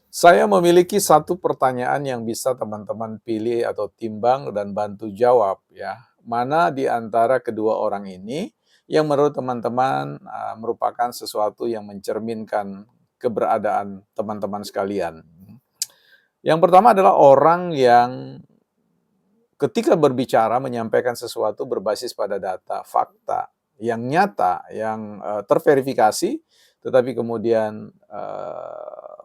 Saya memiliki satu pertanyaan yang bisa teman-teman pilih atau timbang dan bantu jawab ya. Mana di antara kedua orang ini yang menurut teman-teman merupakan sesuatu yang mencerminkan keberadaan teman-teman sekalian. Yang pertama adalah orang yang ketika berbicara menyampaikan sesuatu berbasis pada data, fakta yang nyata, yang terverifikasi, tetapi kemudian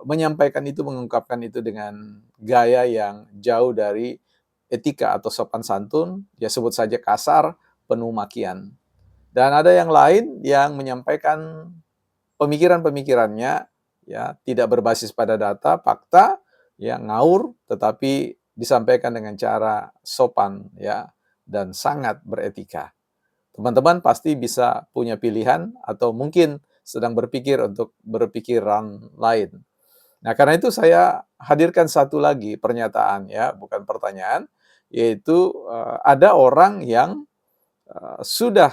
menyampaikan itu, mengungkapkan itu dengan gaya yang jauh dari etika atau sopan santun, ya sebut saja kasar, penuh makian. Dan ada yang lain yang menyampaikan pemikiran-pemikirannya ya tidak berbasis pada data, fakta, ya ngawur tetapi disampaikan dengan cara sopan ya dan sangat beretika. Teman-teman pasti bisa punya pilihan atau mungkin sedang berpikir untuk berpikiran lain. Nah, karena itu saya hadirkan satu lagi pernyataan ya, bukan pertanyaan, yaitu ada orang yang sudah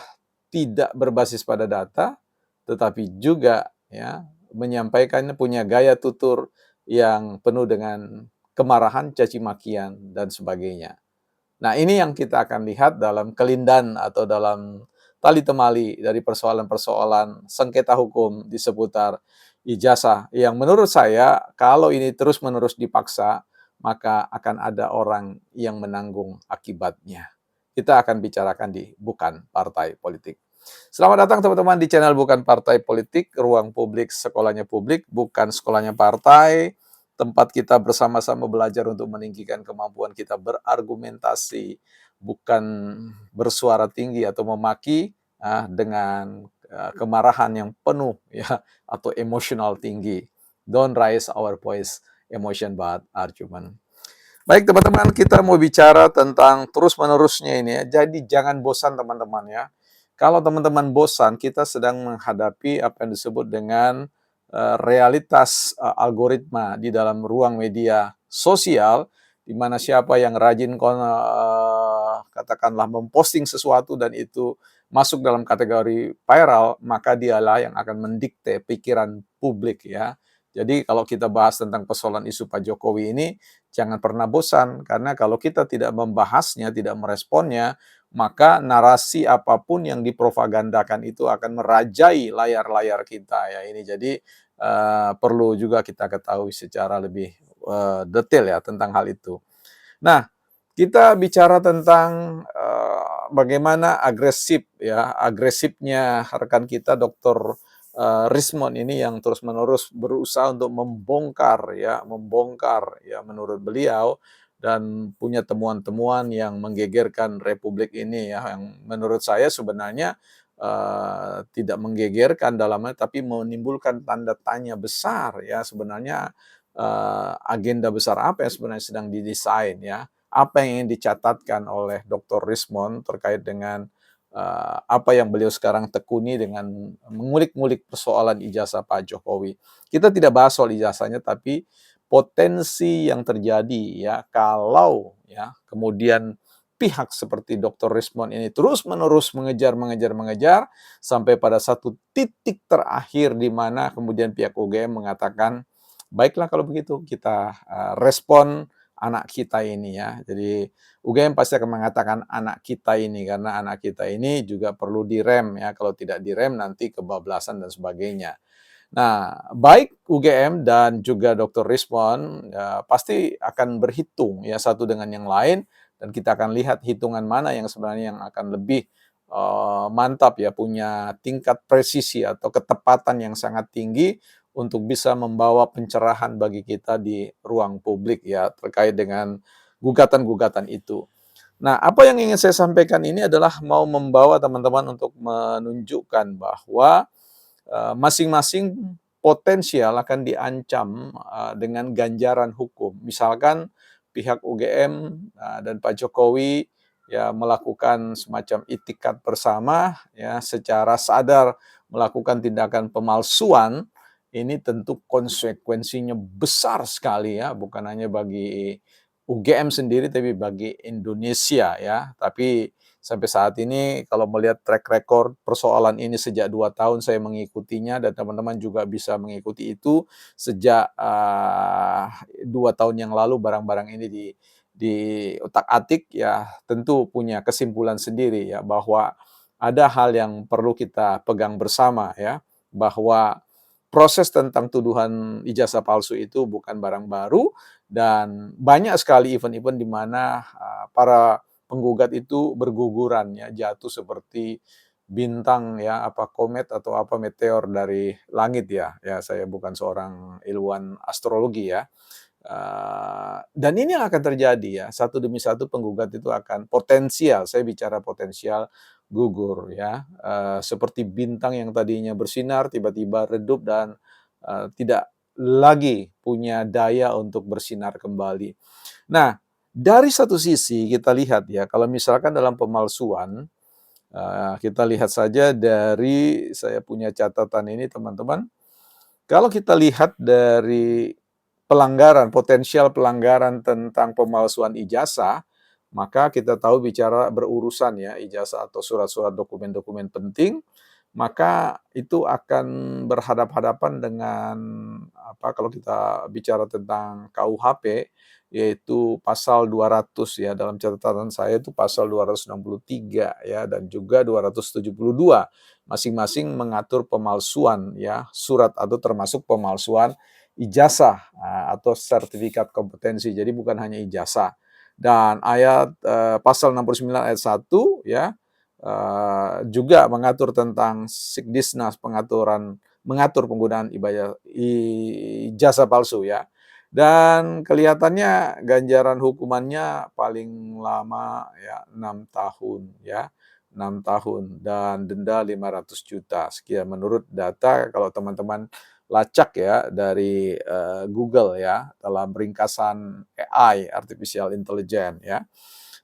tidak berbasis pada data, tetapi juga ya menyampaikannya punya gaya tutur yang penuh dengan kemarahan, caci makian dan sebagainya. Nah, ini yang kita akan lihat dalam kelindan atau dalam tali temali dari persoalan-persoalan sengketa hukum di seputar ijazah yang menurut saya kalau ini terus-menerus dipaksa, maka akan ada orang yang menanggung akibatnya. Kita akan bicarakan di Bukan Partai Politik. Selamat datang teman-teman di channel Bukan Partai Politik, ruang publik sekolahnya publik, bukan sekolahnya partai, tempat kita bersama-sama belajar untuk meninggikan kemampuan kita berargumentasi, bukan bersuara tinggi atau memaki dengan kemarahan yang penuh ya atau emosional tinggi. Don't raise our voice, emotion but argument. Baik teman-teman, kita mau bicara tentang terus-menerusnya ini ya. Jadi jangan bosan teman-teman ya. Kalau teman-teman bosan, kita sedang menghadapi apa yang disebut dengan realitas algoritma di dalam ruang media sosial, di mana siapa yang rajin katakanlah memposting sesuatu dan itu masuk dalam kategori viral, maka dialah yang akan mendikte pikiran publik ya. Jadi kalau kita bahas tentang persoalan isu Pak Jokowi ini, jangan pernah bosan, karena kalau kita tidak membahasnya, tidak meresponnya, maka narasi apapun yang dipropagandakan itu akan merajai layar-layar kita ya ini. Jadi perlu juga kita ketahui secara lebih detail ya tentang hal itu. Nah, kita bicara tentang bagaimana agresifnya rekan kita Dr. Rismon ini yang terus-menerus berusaha untuk membongkar ya menurut beliau dan punya temuan-temuan yang menggegerkan Republik ini ya, yang menurut saya sebenarnya tidak menggegerkan dalamnya, tapi menimbulkan tanda tanya besar ya sebenarnya agenda besar apa yang sebenarnya sedang didesain ya. Apa yang ingin dicatatkan oleh Dr. Rismon terkait dengan apa yang beliau sekarang tekuni dengan mengulik-ngulik persoalan ijazah Pak Jokowi. Kita tidak bahas soal ijazahnya, tapi potensi yang terjadi ya kalau ya kemudian pihak seperti Dr. Rismon ini terus-menerus mengejar sampai pada satu titik terakhir di mana kemudian pihak UGM mengatakan, baiklah kalau begitu kita respon anak kita ini ya. Jadi UGM pasti akan mengatakan anak kita ini karena anak kita ini juga perlu direm ya. Kalau tidak direm nanti kebablasan dan sebagainya. Nah, baik UGM dan juga Dr. Rismon ya, pasti akan berhitung ya satu dengan yang lain dan kita akan lihat hitungan mana yang sebenarnya yang akan lebih mantap ya, punya tingkat presisi atau ketepatan yang sangat tinggi untuk bisa membawa pencerahan bagi kita di ruang publik ya terkait dengan gugatan-gugatan itu. Nah, apa yang ingin saya sampaikan ini adalah mau membawa teman-teman untuk menunjukkan bahwa masing-masing potensial akan diancam dengan ganjaran hukum. Misalkan pihak UGM dan Pak Jokowi ya melakukan semacam itikat bersama ya secara sadar melakukan tindakan pemalsuan, ini tentu konsekuensinya besar sekali ya, bukan hanya bagi UGM sendiri, tapi bagi Indonesia ya. Tapi sampai saat ini kalau melihat track record persoalan ini sejak 2 tahun saya mengikutinya dan teman-teman juga bisa mengikuti itu sejak, 2 tahun yang lalu barang-barang ini diutak-atik ya tentu punya kesimpulan sendiri ya bahwa ada hal yang perlu kita pegang bersama ya, bahwa proses tentang tuduhan ijazah palsu itu bukan barang baru dan banyak sekali event-event di mana, para penggugat itu berguguran ya, jatuh seperti bintang ya, apa komet atau apa meteor dari langit ya. Ya saya bukan seorang ilmuwan astrologi ya. Dan ini yang akan terjadi ya, satu demi satu penggugat itu akan potensial, saya bicara potensial gugur ya, seperti bintang yang tadinya bersinar tiba-tiba redup dan, tidak lagi punya daya untuk bersinar kembali. Nah, dari satu sisi kita lihat ya, kalau misalkan dalam pemalsuan, kita lihat saja dari saya punya catatan ini teman-teman, kalau kita lihat dari pelanggaran, potensial pelanggaran tentang pemalsuan ijazah, maka kita tahu bicara berurusan ya, ijazah atau surat-surat dokumen-dokumen penting, maka itu akan berhadap-hadapan dengan apa, kalau kita bicara tentang KUHP, yaitu pasal 200 ya, dalam catatan saya itu pasal 263 ya, dan juga 272, masing-masing mengatur pemalsuan ya, surat atau termasuk pemalsuan ijazah, atau sertifikat kompetensi. Jadi bukan hanya ijazah. Dan ayat, pasal 69 ayat 1 ya, juga mengatur tentang Sikdisnas, mengatur penggunaan ijazah palsu ya. Dan kelihatannya ganjaran hukumannya paling lama ya 6 tahun ya, 6 tahun dan denda 500 juta sekian menurut data kalau teman-teman lacak ya dari, Google ya, dalam ringkasan AI, artificial intelligence ya.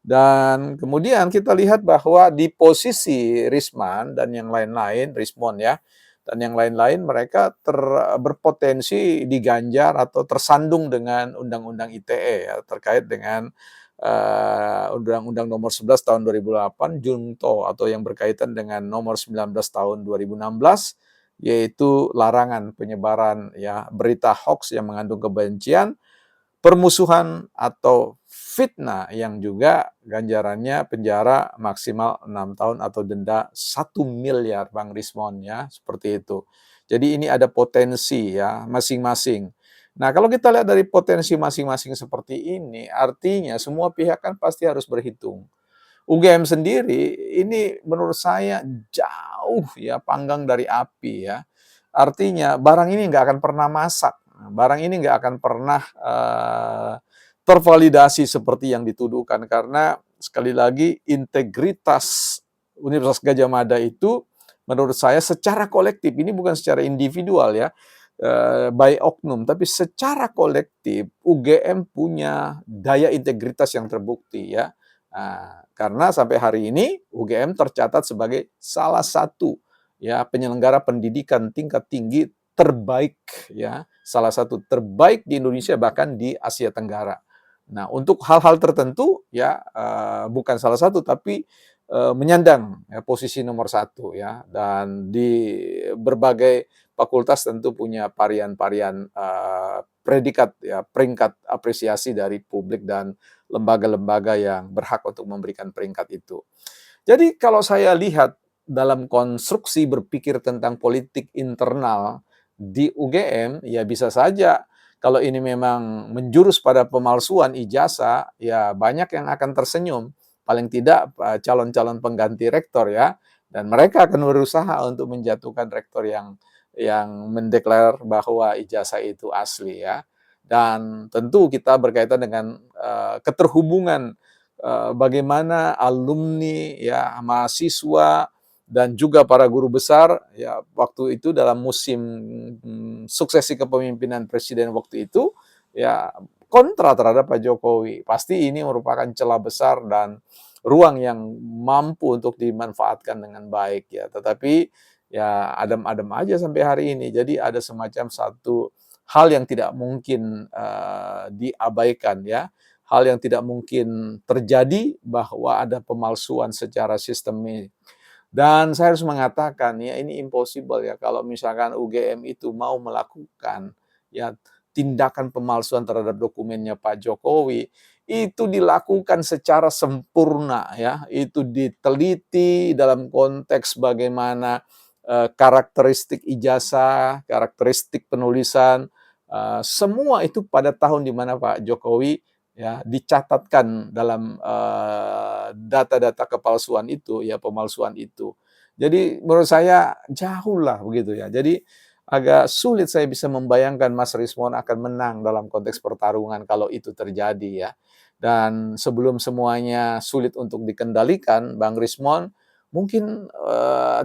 Dan kemudian kita lihat bahwa di posisi Risman dan yang lain-lain, Rismon ya, dan yang lain-lain mereka berpotensi diganjar atau tersandung dengan Undang-Undang ITE ya, terkait dengan, Undang-Undang Nomor 11 Tahun 2008, Junto atau yang berkaitan dengan Nomor 19 Tahun 2016, yaitu larangan penyebaran ya berita hoaks yang mengandung kebencian, permusuhan atau fitnah yang juga ganjarannya penjara maksimal 6 tahun atau denda 1 miliar Bang Rismon ya, seperti itu. Jadi ini ada potensi ya masing-masing. Nah, kalau kita lihat dari potensi masing-masing seperti ini, artinya semua pihak kan pasti harus berhitung. UGM sendiri ini menurut saya jauh ya panggang dari api ya. Artinya barang ini nggak akan pernah masak, barang ini nggak akan pernah tervalidasi seperti yang dituduhkan karena sekali lagi integritas Universitas Gadjah Mada itu menurut saya secara kolektif, ini bukan secara individual ya, by oknum, tapi secara kolektif UGM punya daya integritas yang terbukti ya. Karena sampai hari ini UGM tercatat sebagai salah satu ya penyelenggara pendidikan tingkat tinggi terbaik ya, salah satu terbaik di Indonesia bahkan di Asia Tenggara. Nah, untuk hal-hal tertentu ya bukan salah satu tapi menyandang ya, posisi nomor satu ya, dan di berbagai fakultas tentu punya varian-varian predikat ya, peringkat apresiasi dari publik dan lembaga-lembaga yang berhak untuk memberikan peringkat itu. Jadi kalau saya lihat dalam konstruksi berpikir tentang politik internal di UGM, ya bisa saja kalau ini memang menjurus pada pemalsuan ijazah, ya banyak yang akan tersenyum. Paling tidak calon-calon pengganti rektor ya, dan mereka akan berusaha untuk menjatuhkan rektor yang mendeklar bahwa ijazah itu asli ya. Dan tentu kita berkaitan dengan keterhubungan bagaimana alumni ya, mahasiswa dan juga para guru besar ya waktu itu dalam musim suksesi kepemimpinan presiden waktu itu ya kontra terhadap Pak Jokowi. Pasti ini merupakan celah besar dan ruang yang mampu untuk dimanfaatkan dengan baik ya. Tetapi ya adem-adem aja sampai hari ini. Jadi ada semacam satu hal yang tidak mungkin diabaikan ya. hal yang tidak mungkin terjadi bahwa ada pemalsuan secara sistemik. Dan saya harus mengatakan ya ini impossible ya kalau misalkan UGM itu mau melakukan ya tindakan pemalsuan terhadap dokumennya Pak Jokowi, itu dilakukan secara sempurna ya, itu diteliti dalam konteks bagaimana, karakteristik ijazah, karakteristik penulisan, semua itu pada tahun di mana Pak Jokowi ya dicatatkan dalam, data-data kepalsuan itu ya, pemalsuan itu. Jadi menurut saya jauhlah begitu ya. Jadi agak sulit saya bisa membayangkan Mas Rismon akan menang dalam konteks pertarungan kalau itu terjadi ya. Dan sebelum semuanya sulit untuk dikendalikan, Bang Rismon mungkin,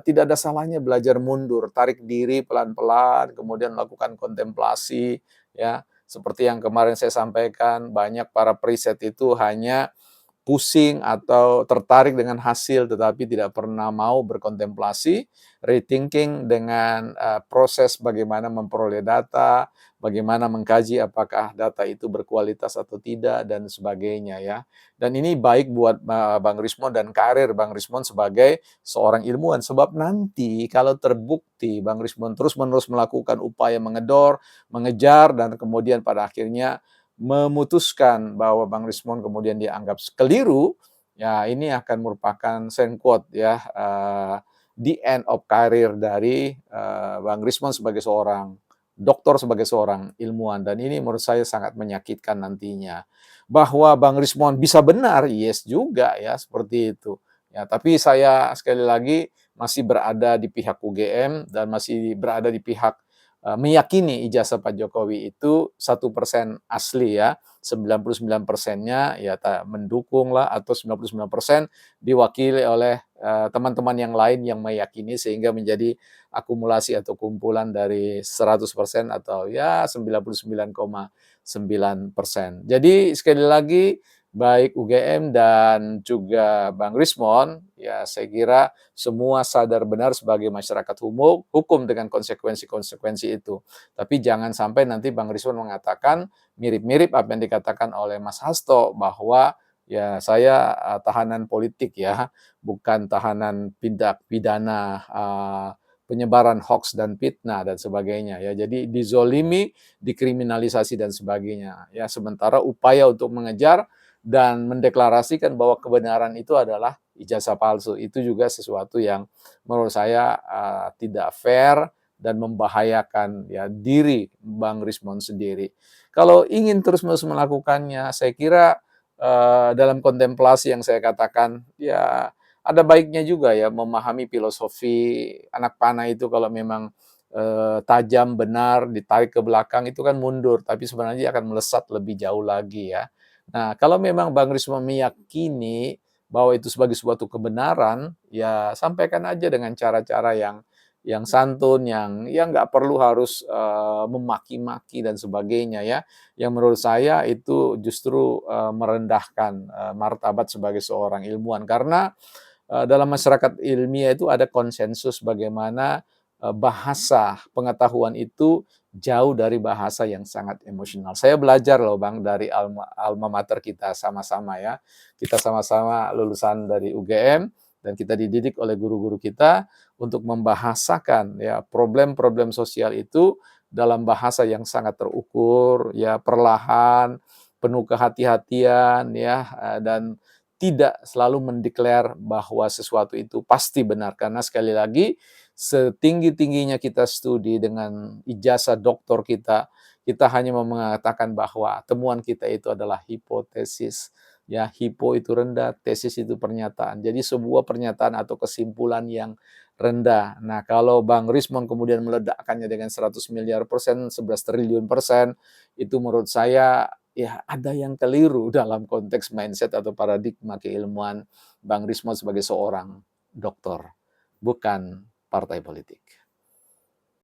tidak ada salahnya belajar mundur, tarik diri pelan-pelan, kemudian melakukan kontemplasi ya. Seperti yang kemarin saya sampaikan, banyak para periset itu hanya pusing atau tertarik dengan hasil tetapi tidak pernah mau berkontemplasi, rethinking dengan, proses bagaimana memperoleh data, bagaimana mengkaji apakah data itu berkualitas atau tidak dan sebagainya ya. Dan ini baik buat, Bang Rismon dan karir Bang Rismon sebagai seorang ilmuwan sebab nanti kalau terbukti Bang Rismon terus-menerus melakukan upaya mengedor, mengejar dan kemudian pada akhirnya memutuskan bahwa Bang Rismon kemudian dianggap keliru, ya ini akan merupakan quote ya, the end of career dari, Bang Rismon sebagai seorang doktor, sebagai seorang ilmuwan dan ini menurut saya sangat menyakitkan nantinya. Bahwa Bang Rismon bisa benar, yes juga ya, seperti itu. Ya, tapi saya sekali lagi masih berada di pihak UGM dan masih berada di pihak meyakini ijazah Pak Jokowi itu 1% asli ya, 99%-nya ya mendukung lah atau 99% diwakili oleh, teman-teman yang lain yang meyakini sehingga menjadi akumulasi atau kumpulan dari 100% atau ya 99,9%. Jadi sekali lagi baik UGM dan juga Bang Rismon, ya saya kira semua sadar benar sebagai masyarakat hukum dengan konsekuensi-konsekuensi itu. Tapi jangan sampai nanti Bang Rismon mengatakan mirip-mirip apa yang dikatakan oleh Mas Hasto bahwa ya saya tahanan politik ya, bukan tahanan tindak pidana penyebaran hoax dan fitnah dan sebagainya ya. Jadi dizolimi, dikriminalisasi dan sebagainya ya. Sementara upaya untuk mengejar dan mendeklarasikan bahwa kebenaran itu adalah ijazah palsu. Itu juga sesuatu yang menurut saya, tidak fair dan membahayakan ya diri Bang Rismon sendiri. Kalau ingin terus-menerus melakukannya, saya kira, dalam kontemplasi yang saya katakan, ya ada baiknya juga ya memahami filosofi anak panah itu kalau memang, tajam, benar, ditarik ke belakang itu kan mundur, tapi sebenarnya akan melesat lebih jauh lagi ya. Nah, kalau memang Bang Risma meyakini bahwa itu sebagai suatu kebenaran, ya sampaikan aja dengan cara-cara yang santun, yang nggak perlu harus, memaki-maki dan sebagainya ya. Yang menurut saya itu justru, merendahkan, martabat sebagai seorang ilmuwan. Karena, dalam masyarakat ilmiah itu ada konsensus bagaimana, bahasa pengetahuan itu jauh dari bahasa yang sangat emosional. Saya belajar loh Bang dari alma alma mater kita sama-sama ya. Kita sama-sama lulusan dari UGM dan kita dididik oleh guru-guru kita untuk membahasakan ya problem-problem sosial itu dalam bahasa yang sangat terukur, ya perlahan, penuh kehati-hatian ya, dan tidak selalu mendeklar bahwa sesuatu itu pasti benar. Karena sekali lagi setinggi-tingginya kita studi dengan ijazah doktor kita, kita hanya mau mengatakan bahwa temuan kita itu adalah hipotesis. Ya, hipo itu rendah, tesis itu pernyataan. Jadi sebuah pernyataan atau kesimpulan yang rendah. Nah, kalau Bang Rismon kemudian meledakkannya dengan 100 miliar persen, 11 triliun persen, itu menurut saya ya ada yang keliru dalam konteks mindset atau paradigma keilmuan Bang Rismon sebagai seorang doktor, bukan partai politik.